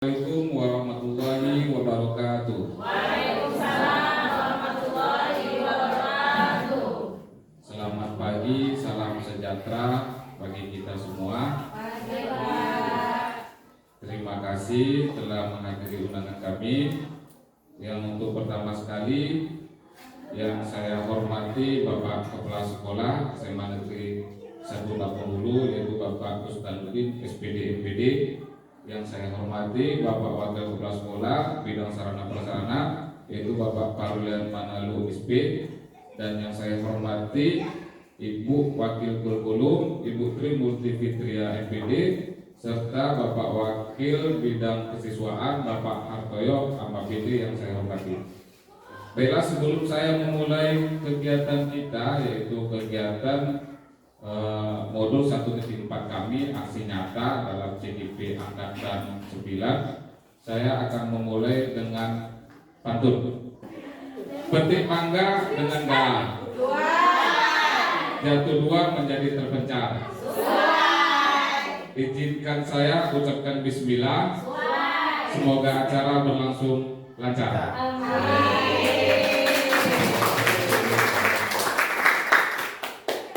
Assalamualaikum warahmatullahi wabarakatuh. Waalaikumsalam warahmatullahi wabarakatuh. Selamat pagi, salam sejahtera bagi kita semua. Terima kasih telah menghadiri undangan kami. Yang untuk pertama sekali yang saya hormati Bapak Kepala Sekolah SMA Negeri 1 Lampung Hulu, yaitu Bapak Ustadzuddin SPD MPD. Yang saya hormati Bapak Wakil Kepala Sekolah bidang sarana prasarana, yaitu Bapak Parulian Manalu SP. Dan yang saya hormati Ibu Wakil Kurikulum Ibu Tri Multifitria MPD, serta Bapak Wakil Bidang Kesiswaan Bapak Hartoyo MPD yang saya hormati. Baiklah, sebelum saya memulai kegiatan kita, yaitu kegiatan modul 1.4 kami, aksi nyata dalam CGP Angkatan 9, saya akan memulai dengan pantun. Petik mangga dengan galah, jatuh dua menjadi terpencar. Izinkan saya ucapkan bismillah. Semoga acara berlangsung lancar.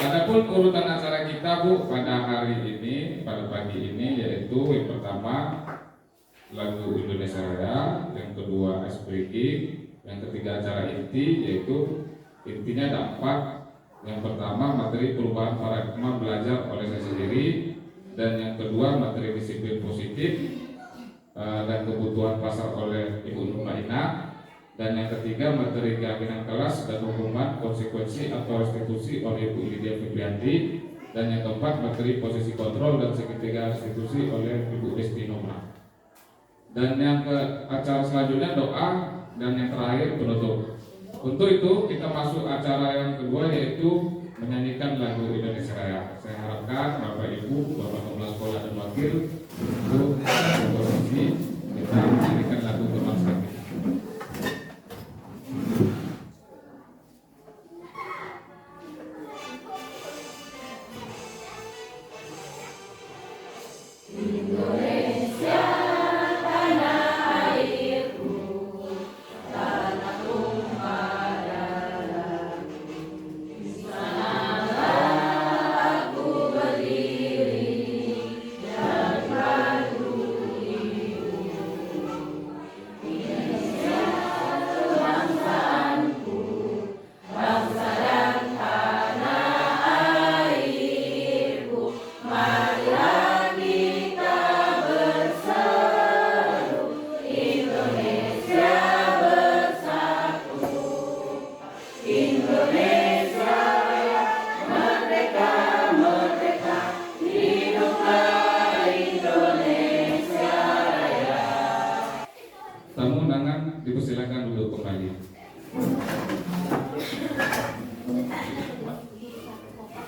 Adapun urutan acara kita, Bu, pada hari ini, pada pagi ini, yaitu yang pertama lagu Indonesia Raya, yang kedua SPG, yang ketiga acara inti, yaitu intinya ada 4. Yang pertama materi perubahan paradigma belajar oleh saya sendiri, dan yang kedua materi disiplin positif dan kebutuhan pasar oleh Ibu Nur Maina. Dan yang ketiga materi keyakinan kelas dan hukuman konsekuensi atau restitusi oleh Ibu Lydia Febrianti. Dan yang keempat materi posisi kontrol dan segitiga restitusi oleh Ibu Desti Noma. Dan yang ke acara selanjutnya doa, dan yang terakhir penutup. Untuk itu kita masuk acara yang kedua, yaitu menyanyikan lagu Indonesia Raya. Saya harapkan Bapak Ibu, Bapak Kepala Sekolah dan Wakil untuk berposisi kita menyanyikan lagu kebangsaan kita. Tamu undangan dipersilakan duduk kembali.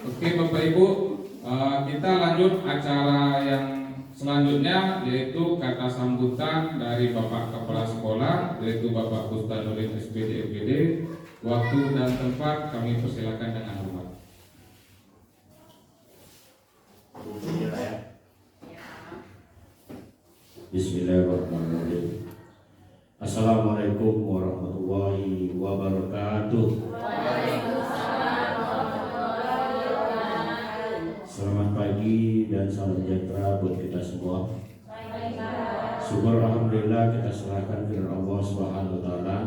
Oke Bapak Ibu, kita lanjut acara yang selanjutnya, yaitu kata sambutan dari Bapak Kepala Sekolah, yaitu Bapak Ustadzuddin SPD MPD. Waktu dan tempat kami persilakan dengan hormat. Bismillahirrahmanirrahim. Assalamualaikum warahmatullahi wabarakatuh. Selamat pagi dan salam sejahtera buat kita semua. Syukur alhamdulillah kita serahkan ke Allah Subhanahu wa taala,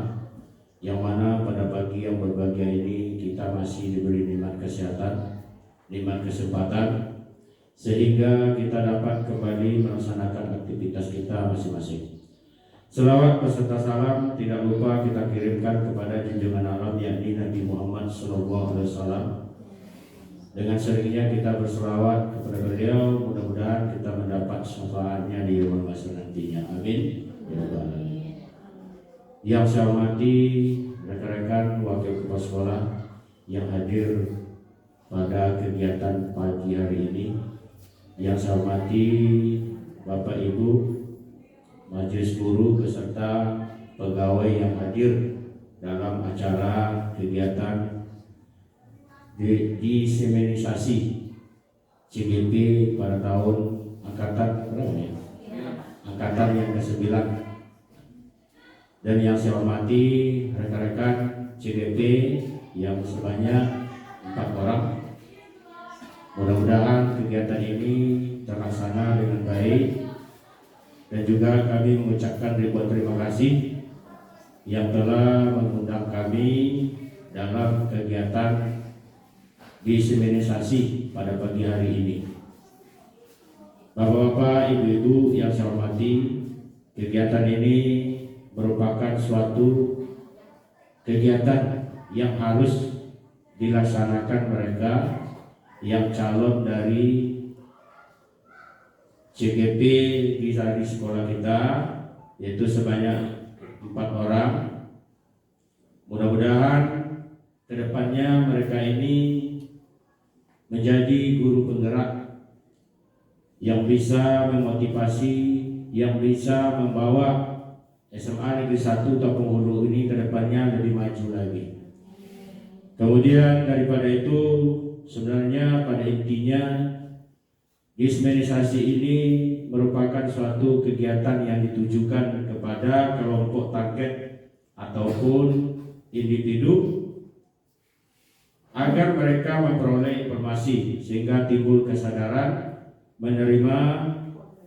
yang mana pada pagi yang berbahagia ini kita masih diberi nikmat kesehatan, nikmat kesempatan, sehingga kita dapat kembali melaksanakan aktivitas kita masing-masing. Selawat beserta salam tidak lupa kita kirimkan kepada junjungan alam, yakni Nabi Muhammad SAW. Dengan seringnya kita berselawat kepada beliau, mudah-mudahan kita mendapat syafaatnya di yaumul mahsyar nantinya. Amin. Ya Rabbal alamin. Yang saya hormati rekan-rekan wakil kepala sekolah yang hadir pada kegiatan pagi hari ini. Yang saya hormati Bapak Ibu majelis guru beserta pegawai yang hadir dalam acara kegiatan diseminisasi CGP pada tahun angkatan berapa ya? angkatan yang ke-9. Dan yang saya hormati rekan-rekan CGP yang sebanyak 4 orang. Mudah-mudahan kegiatan ini terlaksana dengan baik, dan juga kami mengucapkan ribuan terima kasih yang telah mengundang kami dalam kegiatan diseminisasi pada pagi hari ini. Bapak-bapak, ibu-ibu yang saya hormati, kegiatan ini merupakan suatu kegiatan yang harus dilaksanakan mereka yang calon dari CGP di sekolah kita, yaitu sebanyak 4 orang. Mudah-mudahan kedepannya mereka ini menjadi guru penggerak yang bisa memotivasi, yang bisa membawa SMA Negeri 1 Tapung Hulu ini kedepannya lebih maju lagi. Kemudian daripada itu, sebenarnya pada intinya diseminisasi ini merupakan suatu kegiatan yang ditujukan kepada kelompok target ataupun individu agar mereka memperoleh informasi sehingga timbul kesadaran, menerima,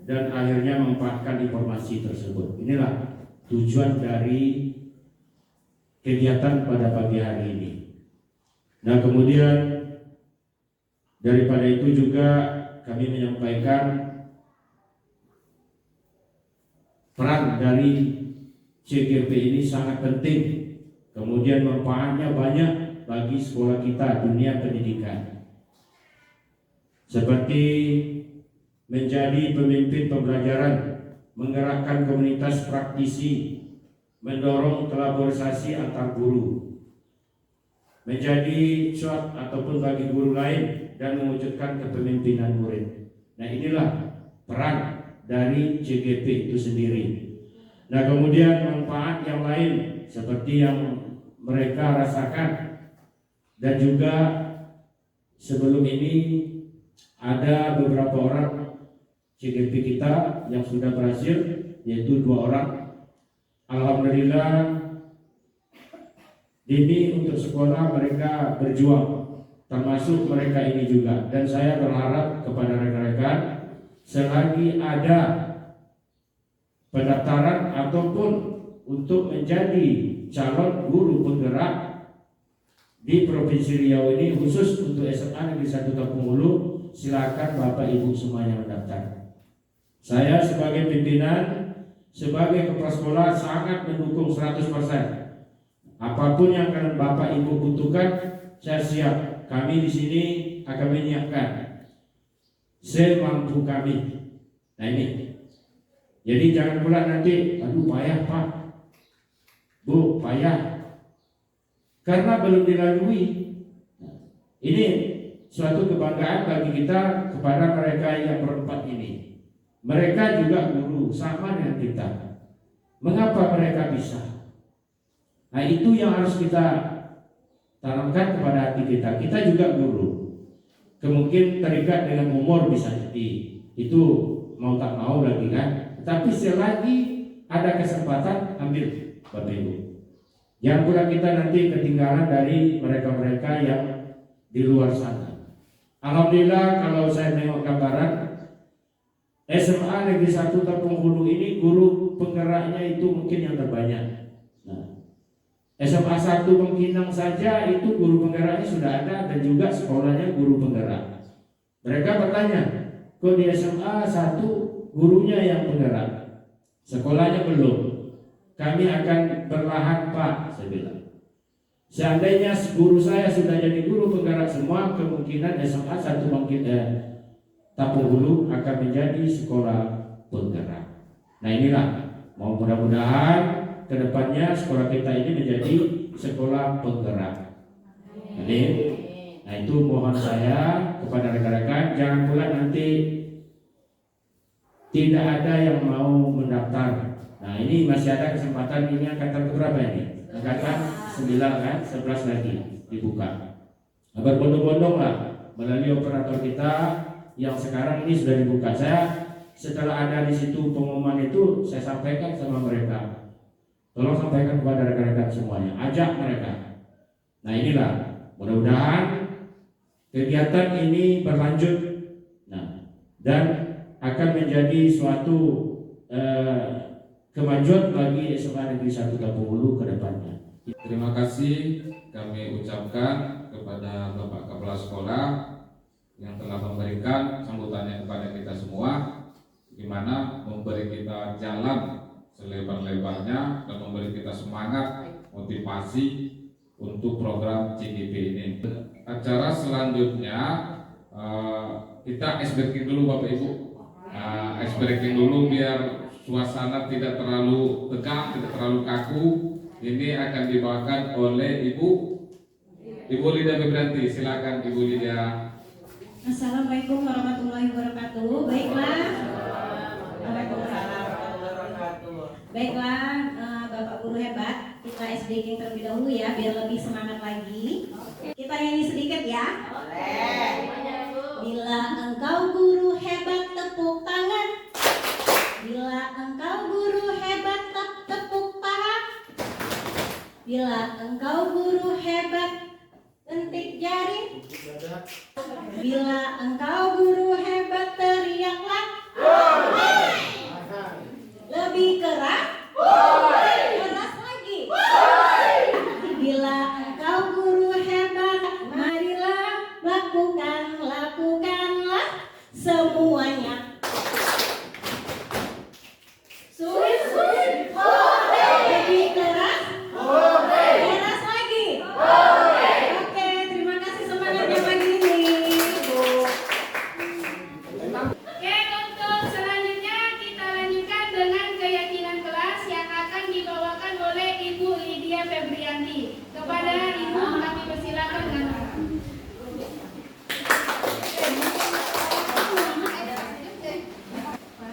dan akhirnya memanfaatkan informasi tersebut. Inilah tujuan dari kegiatan pada pagi hari ini. Nah, kemudian daripada itu juga kami menyampaikan peran dari CGP ini sangat penting, kemudian manfaatnya banyak bagi sekolah kita dunia pendidikan, seperti menjadi pemimpin pembelajaran, menggerakkan komunitas praktisi, mendorong kolaborasi antar guru, menjadi contoh ataupun bagi guru lain, dan mewujudkan kepemimpinan murid. Nah, inilah peran dari CGP itu sendiri. Nah, kemudian manfaat yang lain seperti yang mereka rasakan, dan juga sebelum ini ada beberapa orang CGP kita yang sudah berhasil, yaitu 2 orang. Alhamdulillah, dini untuk sekolah mereka berjuang, termasuk mereka ini juga. Dan saya berharap kepada rekan-rekan, selagi ada pendaftaran ataupun untuk menjadi calon guru penggerak di Provinsi Riau ini, khusus untuk SMA Negeri 1 Tapung Hulu, silakan Bapak Ibu semuanya mendaftar. Saya sebagai pimpinan, sebagai kepala sekolah sangat mendukung 100%. Apapun yang akan Bapak Ibu butuhkan, saya siap. Kami di sini akan menyiapkan semampu kami. Nah, ini. Jadi jangan pula nanti, aduh payah Pak, Bu, payah, karena belum dilalui. Ini suatu kebanggaan bagi kita kepada mereka yang berempat ini. Mereka juga guru, sama dengan kita. Mengapa mereka bisa? Nah, itu yang harus kita tanamkan kepada hati kita. Kita juga guru. Kemungkin terikat dengan umur bisa jadi. Itu mau tak mau lagi kan. Tapi selagi ada kesempatan, ambil Bapak Ibu. Jangan pula kita nanti ketinggalan dari mereka-mereka yang di luar sana. Alhamdulillah, kalau saya nengok gambaran SMA Negeri 1 Tapung Hulu ini, guru penggeraknya itu mungkin yang terbanyak. Nah, SMA 1 Bangkinang saja itu guru penggeraknya sudah ada, dan juga sekolahnya guru penggerak. Mereka bertanya, kok di SMA 1 gurunya yang penggerak, sekolahnya belum? Kami akan perlahan Pak, saya bilang. Seandainya guru saya sudah jadi guru penggerak semua, kemungkinan SMA 1 Tapung Hulu akan menjadi sekolah penggerak. Nah, inilah, mau mudah-mudahan kedepannya sekolah kita ini menjadi sekolah penggerak. Amin. Nah, itu mohon saya kepada rekan-rekan, jangan pula nanti tidak ada yang mau mendaftar. Nah, ini masih ada kesempatan. Ini angkatan berapa ini? Angkatan 9 kan, 11 lagi dibuka. Nah, berbondong-bondong lah melalui operator kita yang sekarang ini sudah dibuka. Saya setelah ada di situ pengumuman itu, saya sampaikan sama mereka, tolong sampaikan kepada rekan-rekan semuanya, ajak mereka. Nah inilah, mudah-mudahan kegiatan ini berlanjut, nah, dan akan menjadi suatu kemajuan bagi SMA Negeri 1 Tapukulu ke depannya. Terima kasih kami ucapkan kepada Bapak Kepala Sekolah yang telah memberikan sambutannya kepada kita semua, di mana memberi kita jalan selebar-lebarnya dan memberi kita semangat, motivasi untuk program CGP ini. Acara selanjutnya kita ice breaking dulu Bapak Ibu. Ice breaking dulu biar suasana tidak terlalu tegang, tidak terlalu kaku. Ini akan dibawakan oleh Ibu Lydia Febrianti. Silakan Ibu Lydia. Assalamualaikum warahmatullahi wabarakatuh. Baiklah. Waalaikumsalam. Baiklah, Bapak guru hebat, kita SDG terlebih dahulu ya, biar lebih semangat lagi. Kita nyanyi sedikit ya. Bila engkau guru hebat, tepuk tangan. Bila engkau guru hebat, tepuk paha. Bila engkau guru hebat, kentik jari. Bila engkau guru hebat, teriaklah. Lebih keras. Keras lagi. Bila engkau guru hebat, marilah lakukanlah semuanya. Lebih keras. Keras lagi. Oke, terima kasih semangatnya pagi ini, Bu. Oke, untuk selanjutnya kita lanjutkan dengan keyakinan kelas yang akan dibawakan oleh Ibu Lydia Febrianti. Kepada Ibu kami persilakan dengan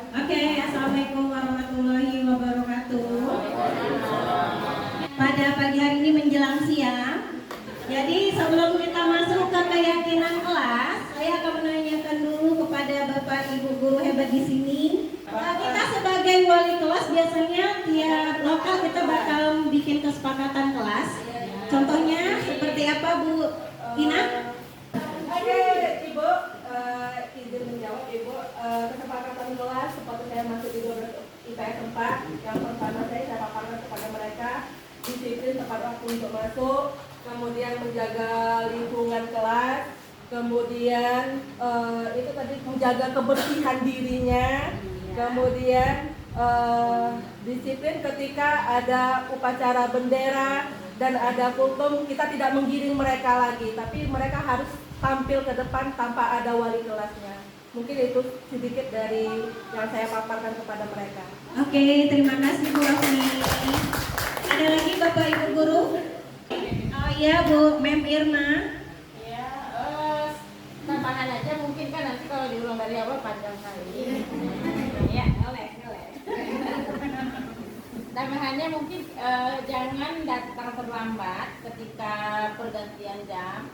Oke, assalamualaikum warahmatullahi wabarakatuh. Pada pagi hari ini menjelang siang, jadi sebelum kita masuk ke keyakinan kelas, saya akan menanyakan dulu kepada Bapak Ibu guru hebat di sini. Kita sebagai wali kelas biasanya tiap lokal kita bakal bikin kesepakatan kelas. Contohnya seperti apa Bu Ina? Oke, Ibu, izin menjawab Ibu. Kesepakatan kelas seperti saya masuk di 12 IPS 4. Yang pertama saya paparkan kepada mereka disiplin tepat waktu untuk masuk, kemudian menjaga lingkungan kelas, kemudian itu tadi menjaga kebersihan dirinya, kemudian disiplin ketika ada upacara bendera dan ada kultum, kita tidak menggiring mereka lagi, tapi mereka harus tampil ke depan tanpa ada wali kelasnya. Mungkin itu sedikit dari yang saya paparkan kepada mereka. Oke, terima kasih Bu Rafni. Ada lagi Bapak Ibu guru? Oh iya Bu, Mem Irma. Ya, tambahan aja mungkin kan nanti kalau diulang dari awal panjang kali. Ya, boleh. Tambahannya mungkin jangan datang terlambat ketika pergantian jam.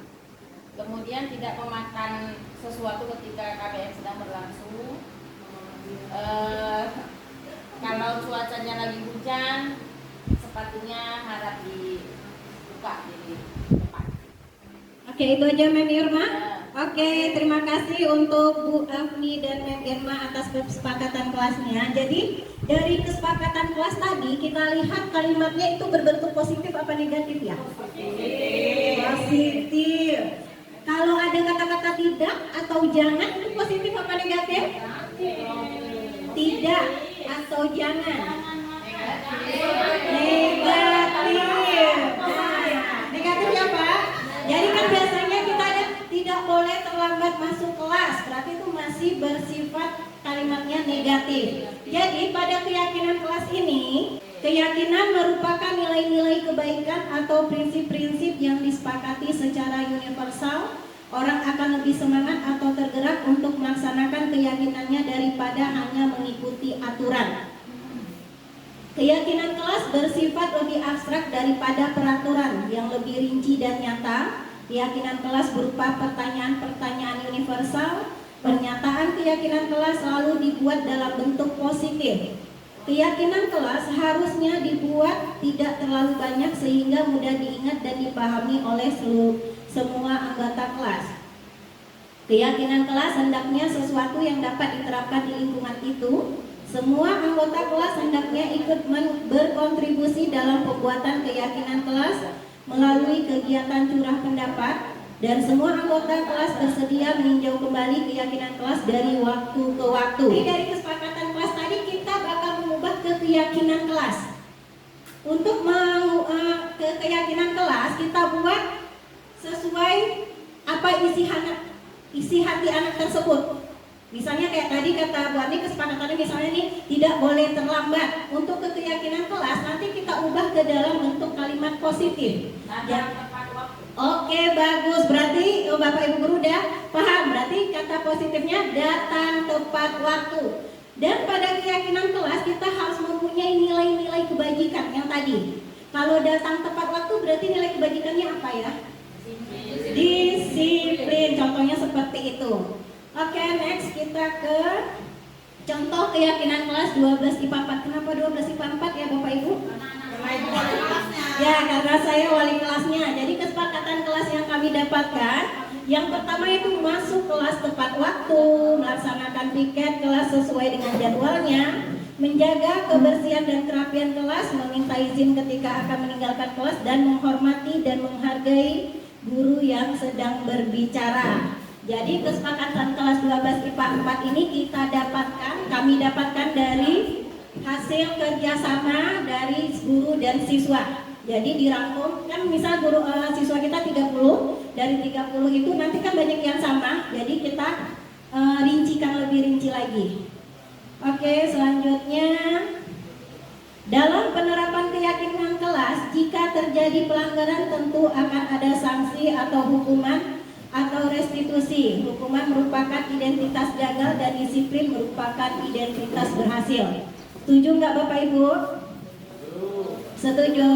Kemudian tidak memakan sesuatu ketika KBM sedang berlangsung. Kalau cuacanya lagi hujan, sepatunya harap dibuka di depan. Oke, itu aja Mem Irma. Oke, terima kasih untuk Bu Afni dan Mem Irma atas kesepakatan kelasnya. Jadi dari kesepakatan kelas tadi kita lihat kalimatnya itu berbentuk positif apa negatif ya? Positif. Kalau ada kata-kata tidak atau jangan itu positif apa negatif? Tidak atau jangan. Negatif. Nah, negatifnya apa? Jadi kan biasanya kita ada tidak boleh terlambat masuk kelas, berarti itu masih bersifat kalimatnya negatif. Jadi pada keyakinan kelas ini, keyakinan merupakan nilai-nilai kebaikan atau prinsip-prinsip yang disepakati secara universal. Orang akan lebih semangat atau tergerak untuk melaksanakan keyakinannya daripada hanya mengikuti aturan. Keyakinan kelas bersifat lebih abstrak daripada peraturan yang lebih rinci dan nyata. Keyakinan kelas berupa pertanyaan-pertanyaan universal Pernyataan keyakinan kelas selalu dibuat dalam bentuk positif. Keyakinan kelas harusnya dibuat tidak terlalu banyak sehingga mudah diingat dan dipahami oleh semua anggota kelas. Keyakinan kelas hendaknya sesuatu yang dapat diterapkan di lingkungan itu. Semua anggota kelas hendaknya ikut berkontribusi dalam pembuatan keyakinan kelas melalui kegiatan curah pendapat, dan semua anggota kelas bersedia meninjau kembali keyakinan kelas dari waktu ke waktu. Jadi dari kesepakatan kelas tadi kita bakal mengubah ke keyakinan kelas. Untuk ke keyakinan kelas kita buat sesuai apa isi hati anak tersebut. Misalnya kayak tadi kata Bu Ani, kesepakatannya misalnya nih tidak boleh terlambat. Untuk ke keyakinan kelas nanti kita ubah ke dalam bentuk kalimat positif. Ya. Oke, bagus. Berarti Bapak Ibu guru udah paham. Berarti kata positifnya datang tepat waktu. Dan pada keyakinan kelas kita harus mempunyai nilai-nilai kebajikan yang tadi. Kalau datang tepat waktu berarti nilai kebajikannya apa ya? Disiplin. Contohnya seperti itu. Oke, next kita ke contoh keyakinan kelas 12 IPA 4. Kenapa 12 IPA 4 ya Bapak Ibu? Ya, karena saya wali kelasnya. Jadi kesepakatan kelas yang kami dapatkan, yang pertama itu masuk kelas tepat waktu, melaksanakan piket kelas sesuai dengan jadwalnya, menjaga kebersihan dan kerapian kelas, meminta izin ketika akan meninggalkan kelas, dan menghormati dan menghargai guru yang sedang berbicara. Jadi kesepakatan kelas 12 IPA 4 ini kami dapatkan dari hasil kerjasama dari guru dan siswa. Jadi dirangkum, kan misal guru siswa kita 30, dari 30 itu nanti kan banyak yang sama, jadi kita rincikan lebih rinci lagi. Oke, selanjutnya dalam penerapan keyakinan kelas, jika terjadi pelanggaran tentu akan ada sanksi atau hukuman atau restitusi. Hukuman merupakan identitas gagal dan disiplin merupakan identitas berhasil. Setuju nggak Bapak Ibu? Setuju?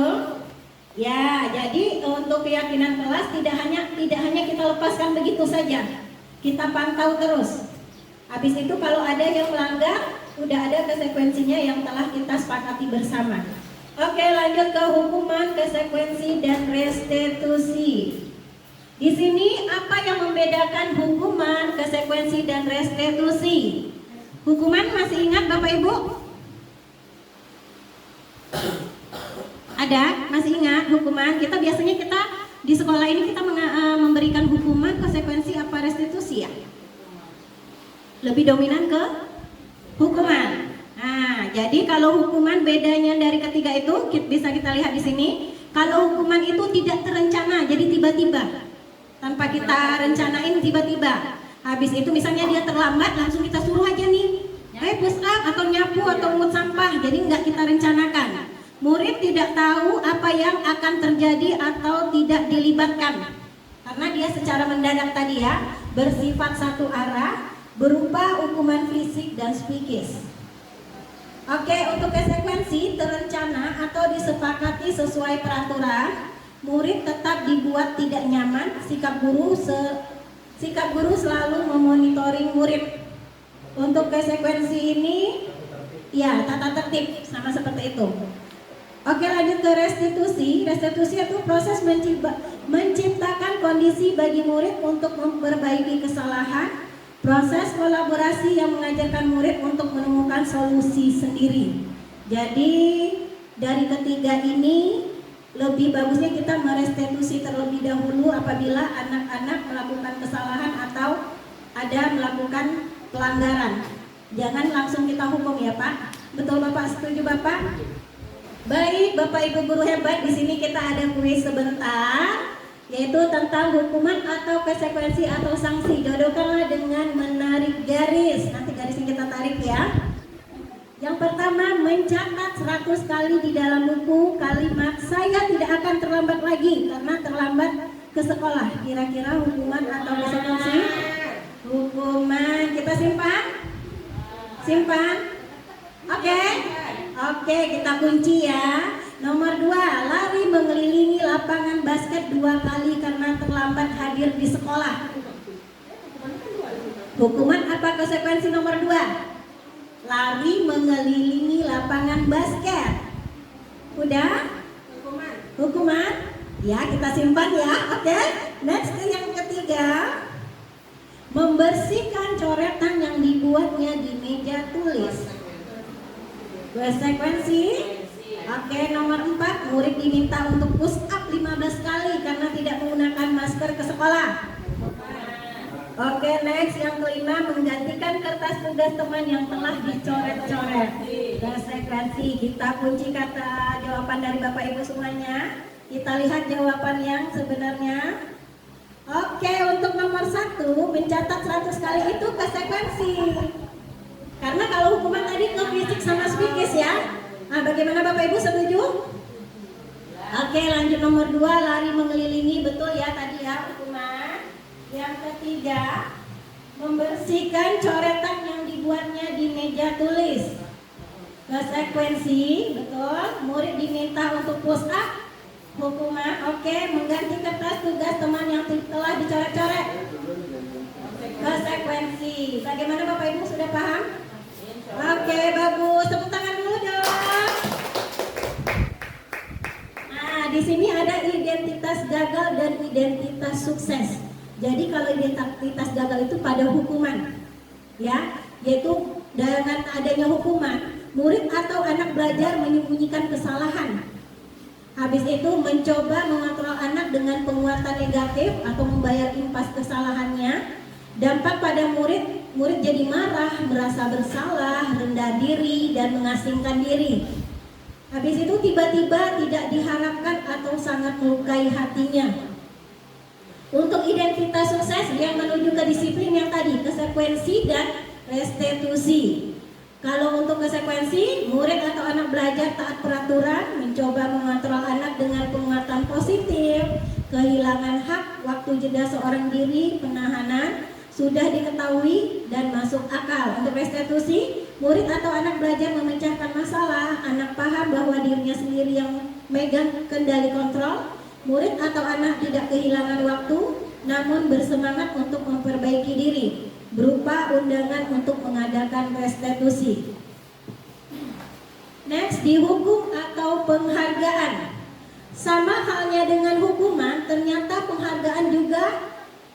Ya, jadi untuk keyakinan kelas tidak hanya kita lepaskan begitu saja. Kita pantau terus. Habis itu kalau ada yang melanggar, udah ada konsekuensinya yang telah kita sepakati bersama. Oke, lanjut ke hukuman, konsekuensi dan restitusi. Di sini apa yang membedakan hukuman, konsekuensi dan restitusi? Hukuman masih ingat Bapak Ibu? Ada? Masih ingat hukuman? Biasanya kita di sekolah ini kita memberikan hukuman, konsekuensi apa restitusi ya? Lebih dominan ke hukuman. Nah, jadi kalau hukuman bedanya dari ketiga itu bisa kita lihat di sini. Kalau hukuman itu tidak terencana, jadi tiba-tiba. Tanpa kita rencanain tiba-tiba. Habis itu misalnya dia terlambat, langsung kita suruh aja nih, push up atau nyapu atau mungut sampah. Jadi nggak kita rencanakan. Murid tidak tahu apa yang akan terjadi atau tidak dilibatkan. Karena dia secara mendadak tadi ya, bersifat satu arah, berupa hukuman fisik dan psikis. Oke, untuk konsekuensi terencana atau disepakati sesuai peraturan. Murid tetap dibuat tidak nyaman. Sikap guru selalu memonitoring murid. Untuk konsekuensi ini, ya tata tertib sama seperti itu. Oke, lanjut ke restitusi. Restitusi itu proses menciptakan kondisi bagi murid untuk memperbaiki kesalahan. Proses kolaborasi yang mengajarkan murid untuk menemukan solusi sendiri. Jadi dari ketiga ini lebih bagusnya kita merestitusi terlebih dahulu apabila anak-anak melakukan kesalahan atau ada melakukan pelanggaran. Jangan langsung kita hukum ya Pak. Betul Bapak? Setuju Bapak? Baik, Bapak Ibu guru hebat, di sini kita ada kuis sebentar, yaitu tentang hukuman atau konsekuensi atau sanksi. Jodohkanlah dengan menarik garis. Nanti garisnya kita tarik ya. Yang pertama, mencatat 100 kali di dalam buku kalimat saya tidak akan terlambat lagi karena terlambat ke sekolah. Kira-kira hukuman atau konsekuensi? Hukuman. Kita simpan? Simpan? Oke, kita kunci ya. Nomor 2, lari mengelilingi lapangan basket 2 kali karena terlambat hadir di sekolah. Hukuman apa konsekuensi nomor 2? Lari mengelilingi lapangan basket. Udah? Hukuman? Ya, kita simpan ya. Oke. Next yang ketiga, membersihkan coretan yang dibuatnya di meja tulis. Konsekuensi? Oke, nomor 4, murid diminta untuk push up 15 kali karena tidak menggunakan masker ke sekolah. Oke, next yang kelima, menggantikan kertas tugas teman yang telah dicoret-coret. Konsekuensi, kita kunci kata jawaban dari Bapak Ibu semuanya. Kita lihat jawaban yang sebenarnya. Oke, untuk nomor 1, mencatat 100 kali itu konsekuensi. Karena kalau hukuman tadi ke fisik sama psikis ya. Nah, bagaimana Bapak Ibu, setuju? Oke, lanjut nomor 2, lari mengelilingi. Betul ya tadi ya hukuman. Yang ketiga, membersihkan coretan yang dibuatnya di meja tulis. Konsekuensi, betul. Murid diminta untuk push up. Hukuman, oke. Mengganti kertas tugas teman yang telah dicoret-coret. Konsekuensi. Bagaimana Bapak Ibu, sudah paham? Oke, bagus. Tepuk tangan dulu dong. Nah, di sini ada identitas gagal dan identitas sukses. Jadi kalau identitas gagal itu pada hukuman, ya, yaitu dengan adanya hukuman, murid atau anak belajar menyembunyikan kesalahan. Habis itu mencoba mengontrol anak dengan penguatan negatif atau membayar impas kesalahannya. Dampak pada murid jadi marah, merasa bersalah, rendah diri, dan mengasingkan diri. Habis itu tiba-tiba tidak diharapkan atau sangat melukai hatinya. Untuk identitas sukses yang menuju ke disiplin yang tadi, konsekuensi dan restitusi. Kalau untuk konsekuensi, murid atau anak belajar taat peraturan, mencoba mengontrol anak dengan penguatan positif, kehilangan hak, waktu jeda seorang diri, penahanan, sudah diketahui dan masuk akal. Untuk restitusi, murid atau anak belajar memecahkan masalah, anak paham bahwa dirinya sendiri yang megang kendali kontrol. Murid atau anak tidak kehilangan waktu, namun bersemangat untuk memperbaiki diri, berupa undangan untuk mengadakan restitusi. Next, dihukum atau penghargaan. Sama halnya dengan hukuman, ternyata penghargaan juga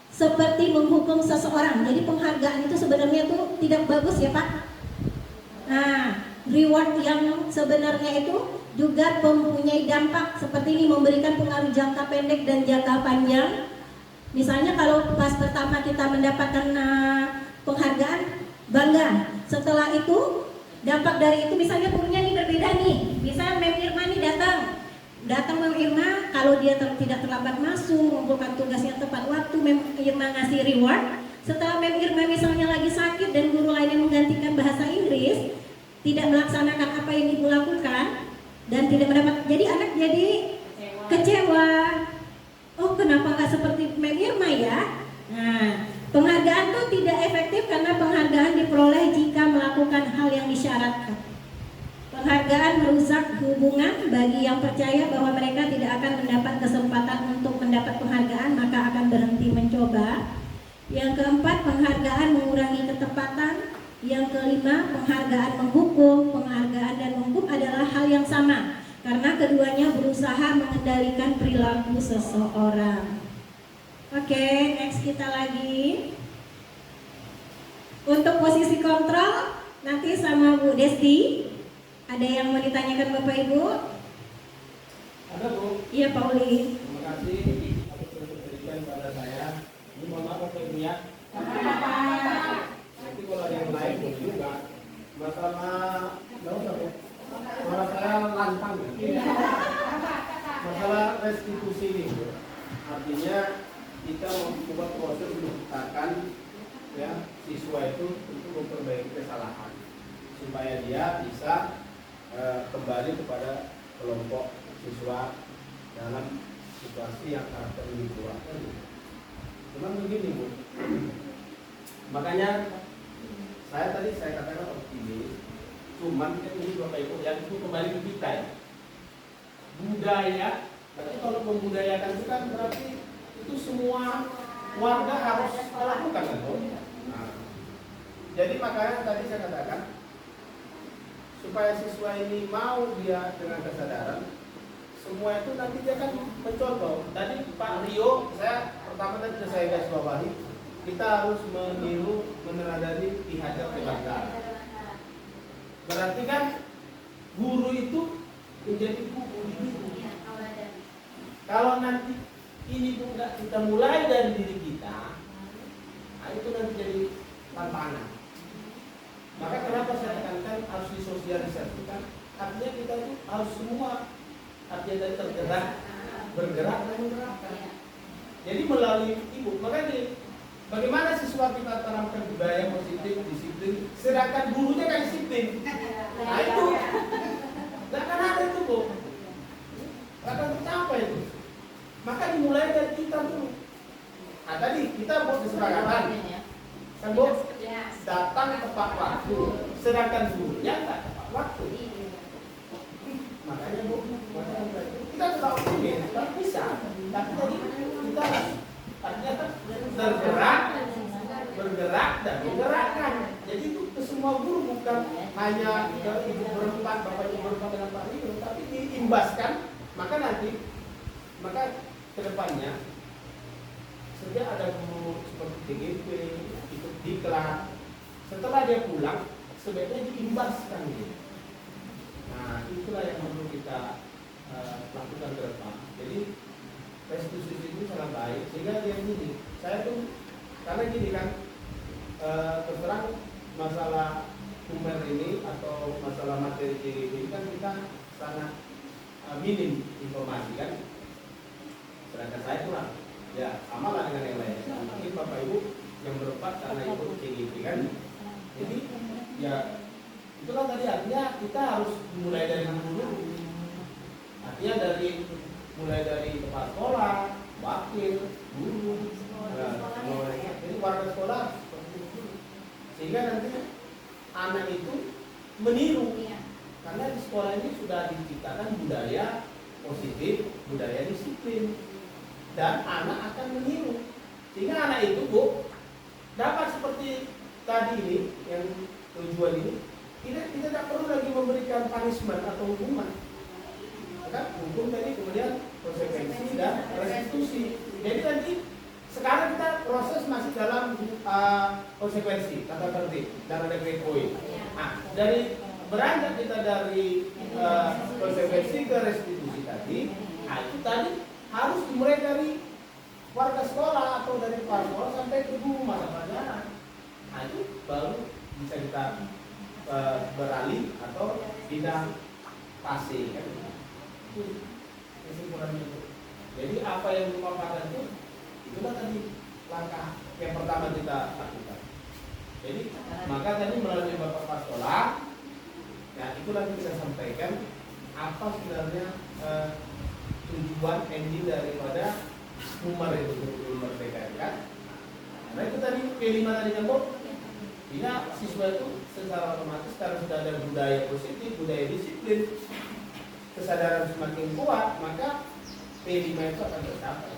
seperti menghukum seseorang. Jadi penghargaan itu sebenarnya tuh tidak bagus ya Pak. Nah, reward yang sebenarnya itu juga mempunyai dampak seperti ini, memberikan pengaruh jangka pendek dan jangka panjang. Misalnya kalau pas pertama kita mendapatkan penghargaan, bangga. Setelah itu dampak dari itu misalnya gurunya nih berbeda nih. Bisa Mem Irma nih datang Mem Irma, kalau dia tidak terlambat masuk, mengumpulkan tugasnya tepat waktu, Mem Irma ngasih reward. Setelah Mem Irma misalnya lagi sakit dan guru lainnya menggantikan bahasa Inggris, tidak melaksanakan apa yang ibu lakukan dan tidak mendapat, jadi anak jadi kecewa. Oh, kenapa nggak seperti Mem Irma ya? Nah, penghargaan itu tidak efektif karena penghargaan diperoleh jika melakukan hal yang disyaratkan. Penghargaan merusak hubungan. Bagi yang percaya bahwa mereka tidak akan mendapat kesempatan untuk mendapat penghargaan, maka akan berhenti mencoba. Yang keempat, penghargaan mengurangi ketepatan. Yang kelima, penghargaan menghukum. Penghargaan dan menghukum adalah hal yang sama, karena keduanya berusaha mengendalikan perilaku seseorang. Oke, next kita lagi. Untuk posisi kontrol nanti sama Bu Desti. Ada yang mau ditanyakan Bapak Ibu? Ada Bu. Iya Pak Uli. Terima kasih atas pendidikan pada saya. Ini mohon maaf Bapak Ibu ya. Nanti kalau ada yang lain boleh juga. Masalah nggak usah Bu. Masalah saya lantang. Masalah restitusi ini Bu. Artinya kita membuat proses menciptakan ya siswa itu untuk memperbaiki kesalahan supaya dia bisa kembali kepada kelompok siswa dalam situasi yang karakter individual. Cuman begini Bu, makanya saya katakan optimis. Cuman ini Bapak Ibu yang itu kembali ke kita ya. Budaya, berarti kalau membudayakan itu kan berarti itu semua warga harus melakukan kan Bu. Nah, Jadi makanya tadi saya katakan supaya siswa ini mau dia dengan kesadaran, semua itu nanti dia akan mencontoh. Tadi Pak Rio, saya pertama tadi sudah saya garis bawahi, kita harus meniru, meneladani Ki-Hajar Dewantara. Berarti kan guru itu menjadi buku hidup. Kalau nanti ini pun enggak kita mulai dari diri kita, nah itu nanti jadi tantangan. Maka kenapa saya tekankan harus disosialisasikan? Artinya kita itu harus semua, artinya dari tergerak, bergerak dan menggerakkan. Jadi melalui ibu, makanya bagaimana siswa kita tanamkan budaya positif, disiplin, sedangkan gurunya kan disiplin. Nah itu, nggak akan ada itu Bu, nggak akan tercapai itu. Maka dimulai dari kita dulu. Nah tadi kita buat kesepakatan, kan Bu, datang tepat waktu, sedangkan gurunya nggak tepat waktu. Makanya Bu, kita tetap optimis, kita bisa. Tapi tadi kita harus artinya bergerak dan menggerakkan. Jadi itu ke semua guru, bukan hanya ke ibu berempat, bapak ibu berempat dengan Pak Rio, tapi diimbaskan. Maka kedepannya sejak ada guru seperti TGP ikut diklat, setelah dia pulang sebaiknya diimbaskan gitu. Nah itulah yang perlu kita lakukan ke depan. Jadi restitusi itu sangat baik sehingga dia gini. Saya tuh karena gini kan terus terang masalah Umer ini atau masalah materi ini kan kita sangat minim informasi kan. Sedangkan saya kurang. Ya sama lah dengan yang lain. Mungkin Bapak Ibu yang berempat karena ikut CGP kan. Jadi ya itulah tadi artinya kita harus mulai dari dulu. Artinya mulai dari kepala sekolah, wakil, guru, jadi warga sekolah sehingga nanti anak itu meniru. Karena di sekolah ini sudah diciptakan budaya positif, budaya disiplin, dan anak akan meniru. Sehingga anak itu Bu dapat seperti tadi ini yang tujuan ini, kita tidak perlu lagi memberikan punishment atau hukuman. Kan hukum tadi kemudian konsekuensi dan restitusi. Jadi nanti sekarang kita proses masih dalam konsekuensi tata tertib dan ada grade point. Nah, dari beranjak kita dari konsekuensi ke restitusi tadi, nah itu tadi harus dimulai dari warga sekolah atau dari kepala sekolah sampai ke guru mata pelajaran. Nah itu baru bisa kita beralih atau pindah fase kan. Kesimpulannya itu. Jadi apa yang dipaparkan itu itulah tadi langkah yang pertama kita lakukan. Jadi maka tadi melalui Bapak Kepala Sekolah, ya itulah yang kita sampaikan apa sebenarnya tujuan ending daripada Umar itu merdeka kan. Nah itu tadi P5 tadi nyambung. Bila siswa itu secara otomatis karena sudah ada budaya positif, budaya disiplin, kesadaran semakin kuat, maka P5 itu akan tercapai.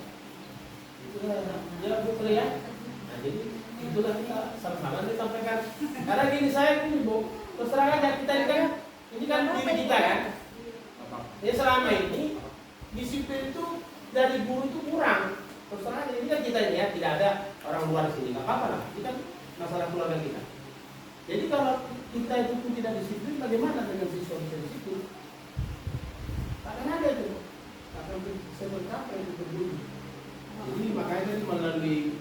Itulah ya Bu ya. Nah jadi itulah kita sama-sama disampaikan. Karena gini saya ini Bu, terus terang aja kita ini kan diri kita kan. Ya selama ini disiplin itu dari guru itu kurang. Terus terang aja ini kan kita ini ya, tidak ada orang luar sini, nggak apa-apa lah. Kita masalah keluarga kita. Jadi kalau kita itu pun tidak disiplin, bagaimana dengan siswa bisa disiplin? Akan ada itu, akan bisa mencapai itu dulu. Jadi makanya melalui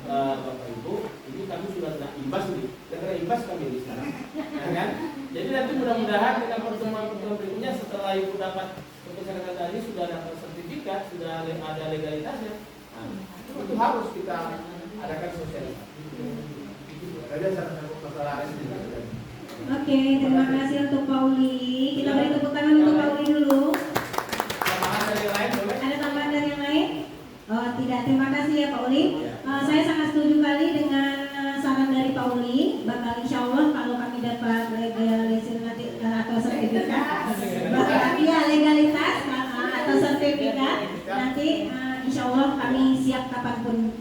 Bapak Ibu, ini kami sudah imbas nih, karena imbas kami di sekarang, ya kan? Jadi nanti mudah-mudahan dengan pertemuan-pertemuan berikutnya setelah Ibu dapat keputusan tadi sudah dapat sertifikat, sudah ada legalitasnya, nah, itu harus kita adakan sosialisasi. Ada satu masalah ini. Oke, terima kasih untuk Pauli. Kita beri tepuk tangan untuk Pauli dulu. Tambahan dari yang lain boleh? Ada tambahan dari yang lain? Oh, tidak. Terima kasih ya Pauli. Saya sangat setuju kali dengan saran dari Pauli. Bakal insya Allah kalau kami dapat legalitas atau sertifikat, ya legalitas atau sertifikat, nanti insya Allah kami siap kapanpun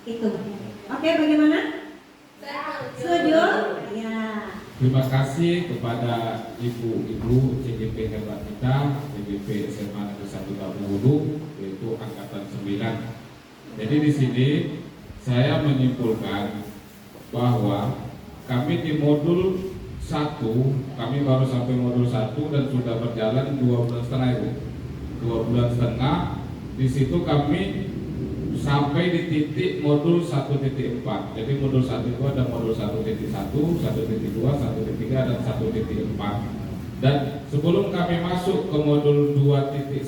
itu. Oke, bagaimana? Setuju? terima kasih kepada ibu-ibu CGP hebat kita, CGP SMA Negeri 1 Tabungulu, yaitu angkatan 9. Jadi di sini saya menyimpulkan bahwa kami di modul 1, kami baru sampai modul 1 dan sudah berjalan 2 bulan setengah itu. 2 bulan setengah, di situ kami sampai di titik modul 1.4. Jadi modul 1 itu ada modul 1.1, 1.2, 1.3 dan 1.4. Dan sebelum kami masuk ke modul 2.1,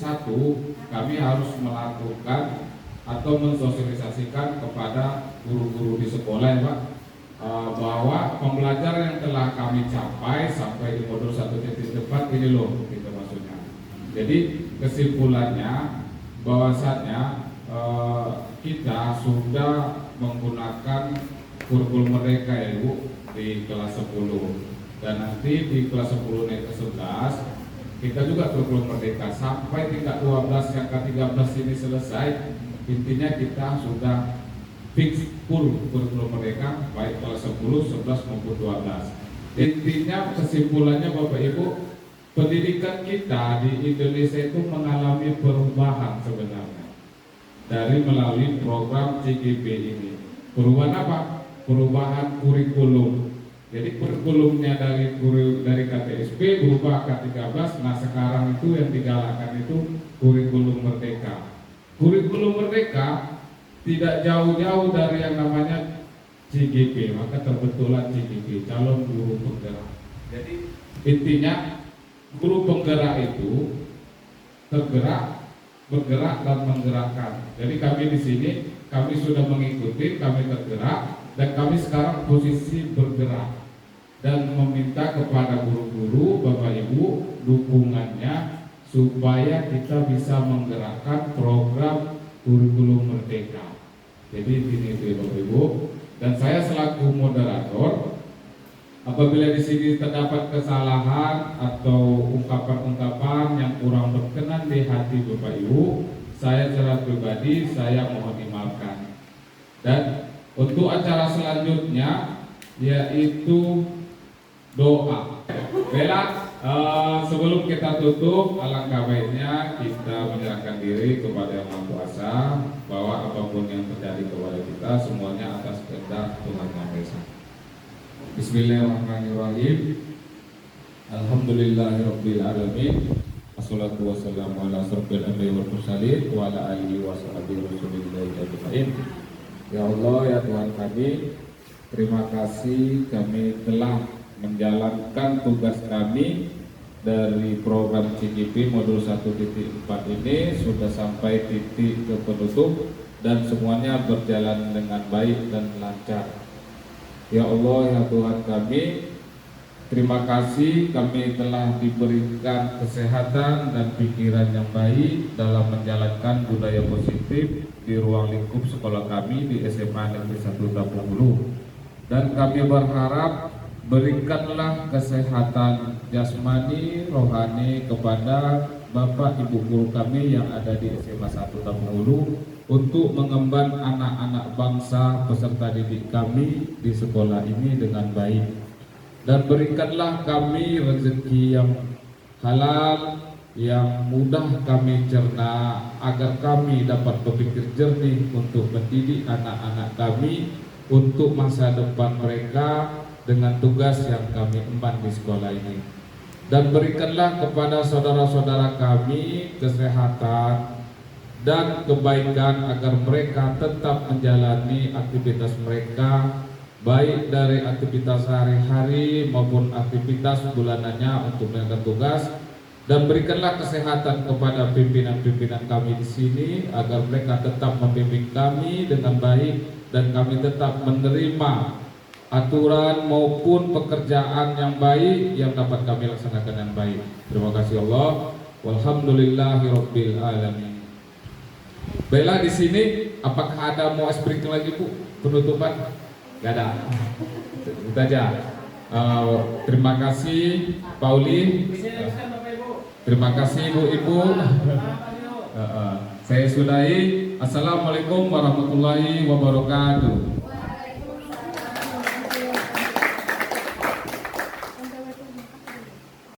kami harus melakukan atau mensosialisasikan kepada guru-guru di sekolah ya Pak, bahwa pembelajaran yang telah kami capai sampai di modul 1.4 ini loh gitu maksudnya. Jadi kesimpulannya bahwasannya kita sudah menggunakan kurikulum merdeka ya Bu di kelas 10, dan nanti di kelas 10 naik ke 11 kita juga kurikulum merdeka sampai tingkat 12 yang ke-13 ini selesai. Intinya kita sudah fix full kurikulum merdeka baik kelas 10, 11 maupun 12. Intinya kesimpulannya Bapak Ibu, pendidikan kita di Indonesia itu mengalami perubahan sebenarnya dari melalui program CGP ini. Perubahan apa? Perubahan kurikulum. Jadi kurikulumnya dari KTSP berubah ke 13. Nah sekarang itu yang digalakkan itu kurikulum merdeka. Kurikulum merdeka tidak jauh-jauh dari yang namanya CGP, maka terbentuklah CGP, calon guru penggerak. Jadi intinya guru penggerak itu tergerak, bergerak dan menggerakkan. Jadi kami di sini kami sudah mengikuti, kami tergerak dan kami sekarang posisi bergerak dan meminta kepada guru-guru, Bapak Ibu dukungannya supaya kita bisa menggerakkan program kurikulum merdeka. Jadi ini itu Bapak Ibu, dan saya selaku moderator, apabila di sini terdapat kesalahan atau ungkapan-ungkapan yang kurang berkenan di hati Bapak Ibu, saya secara pribadi saya mohon dimaafkan. Dan untuk acara selanjutnya yaitu doa. Bella, sebelum kita tutup, alangkah baiknya kita menyerahkan diri kepada Yang Maha Kuasa, bahwa apapun yang terjadi kepada kita semuanya atas kehendak Tuhan Yang Maha Esa. Bismillahirrahmanirrahim. Alhamdulillahirabbil alamin. Wassalatu wassalamu ala asrofil anbiya'i wal mursalin wa ala alihi wa sahbihi rasulillahi ajmain. Ya Allah, ya Tuhan kami, terima kasih kami telah menjalankan tugas kami dari program CGP modul 1.4 ini sudah sampai titik ke penutup dan semuanya berjalan dengan baik dan lancar. Ya Allah, ya Tuhan kami, terima kasih kami telah diberikan kesehatan dan pikiran yang baik dalam menjalankan budaya positif di ruang lingkup sekolah kami di SMA Negeri 1 Tabungulu. Dan kami berharap berikanlah kesehatan jasmani, rohani kepada Bapak Ibu guru kami yang ada di SMA 1 Tabungulu untuk mengemban anak-anak bangsa peserta didik kami di sekolah ini dengan baik. Dan berikanlah kami rezeki yang halal, yang mudah kami cerna, agar kami dapat berpikir jernih untuk mendidik anak-anak kami untuk masa depan mereka dengan tugas yang kami emban di sekolah ini. Dan berikanlah kepada saudara-saudara kami kesehatan dan kebaikan agar mereka tetap menjalani aktivitas mereka, baik dari aktivitas sehari-hari maupun aktivitas bulanannya untuk menjalankan tugas. Dan berikanlah kesehatan kepada pimpinan-pimpinan kami di sini agar mereka tetap membimbing kami dengan baik dan kami tetap menerima aturan maupun pekerjaan yang baik yang dapat kami laksanakan dengan baik. Terima kasih Allah. Walhamdulillahirabbil alamin. Bella di sini, apakah ada mau speaking lagi Bu? Penutupan? Gak ada. Itu aja. Terima kasih Pauli. Terima kasih Ibu-ibu. Saya sudahi. Assalamualaikum warahmatullahi wabarakatuh.